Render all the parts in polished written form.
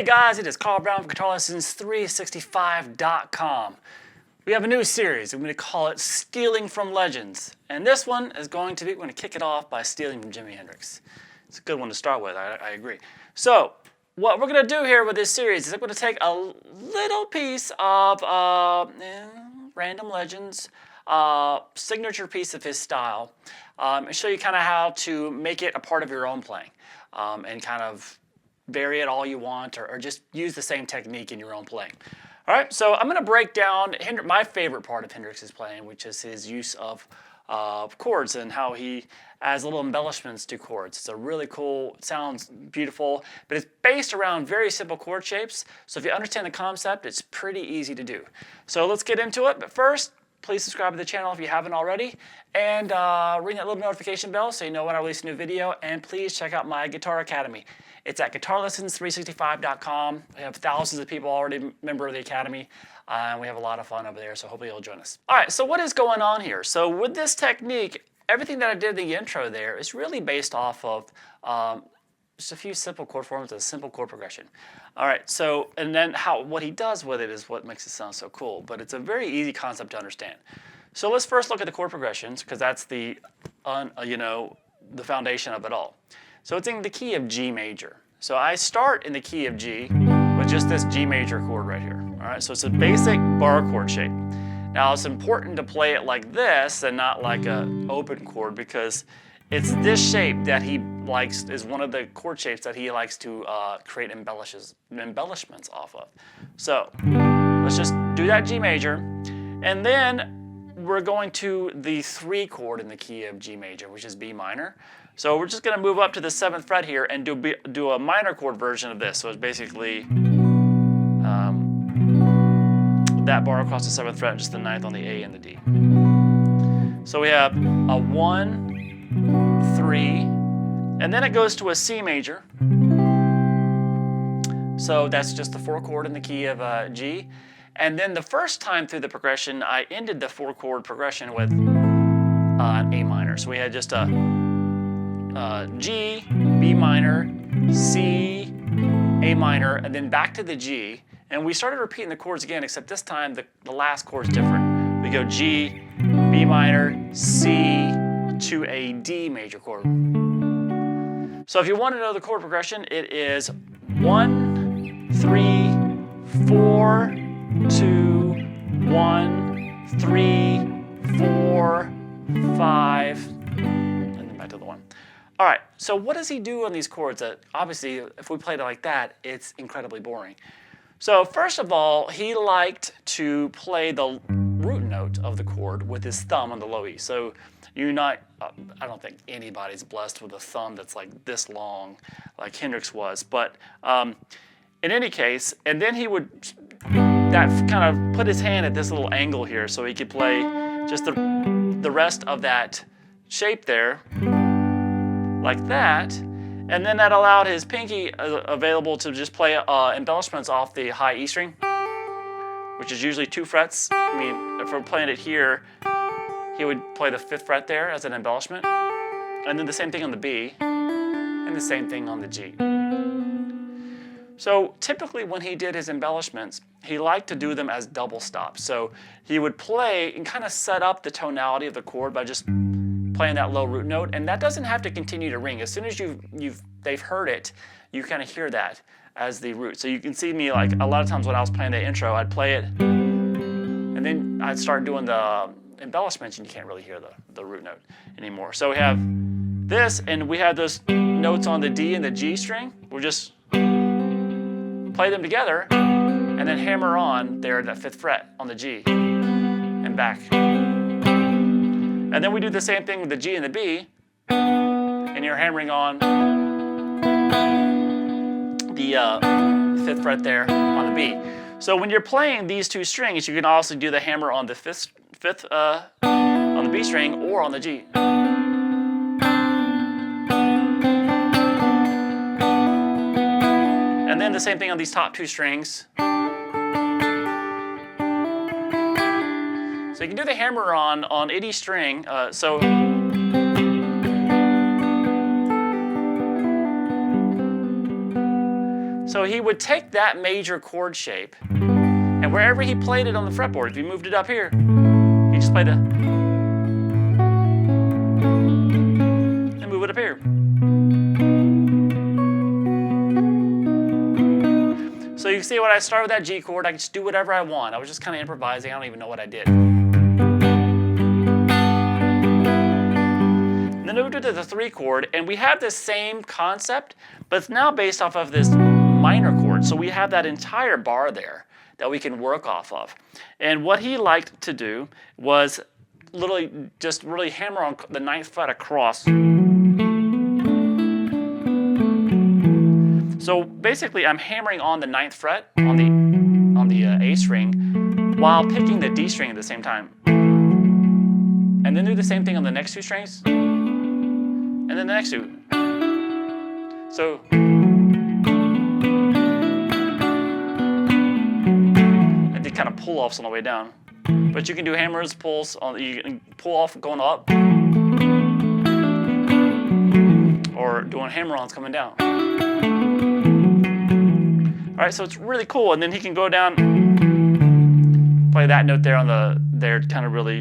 guys, it is Carl Brown from GuitarLessons365.com. We have a new series. I'm going to call it Stealing from Legends. And this one is going to be, we're going to kick it off by stealing from Jimi Hendrix. It's a good one to start with, I agree. So, what we're going to do here with this series is I'm going to take a little piece of random Legends, signature piece of his style, and show you kind of how to make it a part of your own playing, and kind of vary it all you want, or just use the same technique in your own playing. All right, so I'm going to break down my favorite part of Hendrix's playing, which is his use of chords and how he adds little embellishments to chords. It's a really cool, it sounds beautiful, but it's based around very simple chord shapes. So if you understand the concept, it's pretty easy to do. So let's get into it, but first, please subscribe to the channel if you haven't already, and ring that little notification bell so you know when I release a new video, and please check out my Guitar Academy. It's at GuitarLessons365.com. We have thousands of people already member of the Academy, and we have a lot of fun over there, so hopefully you'll join us. All right, so what is going on here? So with this technique, everything that I did in the intro there is really based off of just a few simple chord forms and a simple chord progression. All right, so, and then what he does with it is what makes it sound so cool, but it's a very easy concept to understand. So let's first look at the chord progressions, because that's the foundation of it all. So it's in the key of G major. So I start in the key of G with just this G major chord right here. All right, so it's a basic bar chord shape. Now it's important to play it like this and not like an open chord, because it's this shape that he likes, is one of the chord shapes that he likes to create embellishments off of. So let's just do that G major, and then we're going to the 3 chord in the key of G major, which is B minor. So we're just going to move up to the 7th fret here and do a minor chord version of this. So it's basically that bar across the 7th fret, and just the 9th on the A and the D. So we have a 1, 3, and then it goes to a C major. So that's just the 4 chord in the key of G. And then the first time through the progression, I ended the 4 chord progression with an A minor. So we had just a G, B minor, C, A minor, and then back to the G. And we started repeating the chords again, except this time the last chord's different. We go G, B minor, C, to a D major chord. So if you want to know the chord progression, it is 1, 3, 4, 2, 1, 3, 4, 5, and then back to the 1. All right, so what does he do on these chords that, obviously, if we played it like that, it's incredibly boring. So first of all, he liked to play the root note of the chord with his thumb on the low E. So I don't think anybody's blessed with a thumb that's like this long, like Hendrix was. But in any case, and then he would kind of put his hand at this little angle here so he could play just the rest of that shape there, like that. And then that allowed his pinky available to just play embellishments off the high E string, which is usually 2 frets. I mean, if we're playing it here, he would play the 5th fret there as an embellishment, and then the same thing on the B, and the same thing on the G. So typically when he did his embellishments, he liked to do them as double stops. So he would play and kind of set up the tonality of the chord by just playing that low root note, and that doesn't have to continue to ring. As soon as they've heard it, you kind of hear that as the root. So you can see me, like, a lot of times when I was playing the intro, I'd play it, and then I'd start doing the embellishments, and you can't really hear the root note anymore. So we have this, and we have those notes on the D and the G string. We'll just play them together, and then hammer on there that 5th fret on the G, and back. And then we do the same thing with the G and the B, and you're hammering on the 5th fret there on the B. So when you're playing these 2 strings, you can also do the hammer on the 5th on the B string or on the G. And then the same thing on these top 2 strings. So you can do the hammer on any string. So So he would take that major chord shape, and wherever he played it on the fretboard, if he moved it up here, he just played and move it up here. So you see when I started with that G chord, I could just do whatever I want. I was just kind of improvising. I don't even know what I did. And then moved to the 3 chord, and we have this same concept, but it's now based off of this minor chord. So we have that entire bar there that we can work off of. And what he liked to do was literally just really hammer on the 9th fret across. So basically, I'm hammering on the 9th fret on the A string while picking the D string at the same time. And then do the same thing on the next 2 strings, and then the next 2. So and they kind of pull offs on the way down. But you can do hammers, pulls, you can pull off going up, or doing hammer-ons coming down. All right, so it's really cool, and then he can go down, play that note there on there, kind of really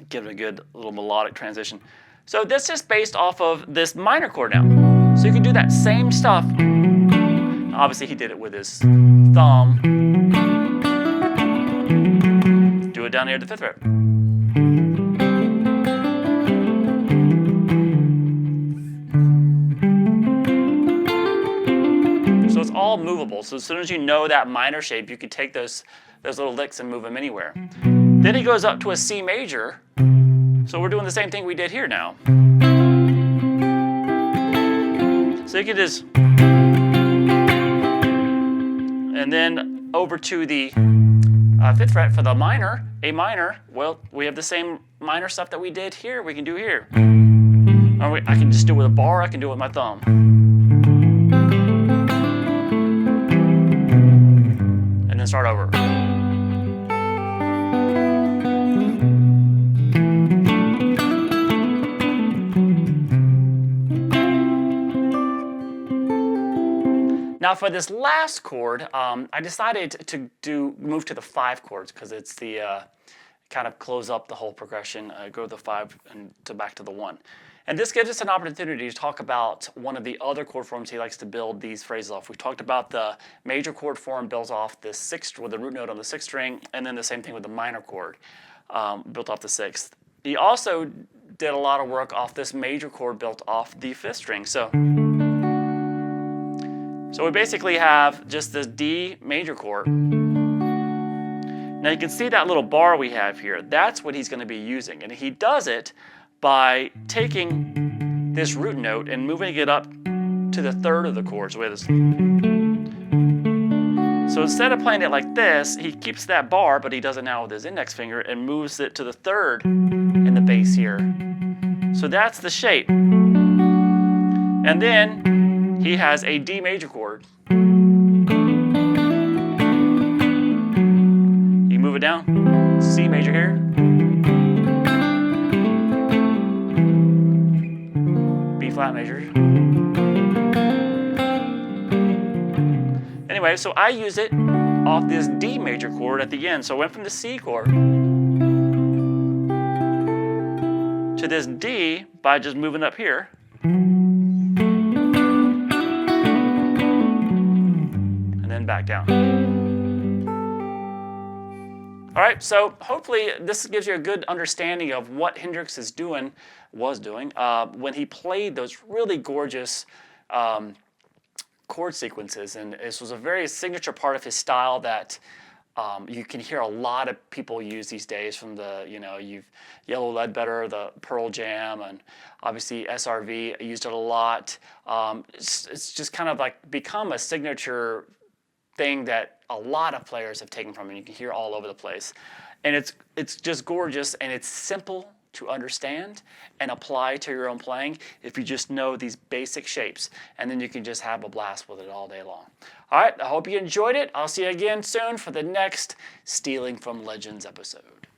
give it a good little melodic transition. So this is based off of this minor chord now. So you can do that same stuff. Obviously, he did it with his thumb. Do it down here at the 5th fret. So it's all movable. So as soon as you know that minor shape, you can take those little licks and move them anywhere. Then he goes up to a C major. So we're doing the same thing we did here now. So you can just, and then over to the 5th fret for the minor, A minor. Well, we have the same minor stuff that we did here, we can do here. Or I can just do it with a bar, I can do it with my thumb. And then start over. Now for this last chord, I decided to move to the 5 chords because it's the kind of close up the whole progression, go to the 5 and back to the 1. And this gives us an opportunity to talk about one of the other chord forms he likes to build these phrases off. We talked about the major chord form built off the 6th with the root note on the 6th string, and then the same thing with the minor chord built off the 6th. He also did a lot of work off this major chord built off the 5th string. So we basically have just this D major chord. Now you can see that little bar we have here. That's what he's going to be using. And he does it by taking this root note and moving it up to the 3rd of the chord. So instead of playing it like this, he keeps that bar, but he does it now with his index finger and moves it to the 3rd in the bass here. So that's the shape. And then he has a D major chord. You move it down, C major here, B flat major. Anyway, so I use it off this D major chord at the end. So I went from the C chord to this D by just moving up here. Back down. All right, so hopefully this gives you a good understanding of what Hendrix was doing when he played those really gorgeous chord sequences, and this was a very signature part of his style that you can hear a lot of people use these days. From the you've Yellow Ledbetter, the Pearl Jam, and obviously SRV used it a lot. It's just kind of like become a signature thing that a lot of players have taken from it. You can hear all over the place. And it's just gorgeous, and it's simple to understand and apply to your own playing if you just know these basic shapes, and then you can just have a blast with it all day long. All right, I hope you enjoyed it. I'll see you again soon for the next Stealing from Legends episode.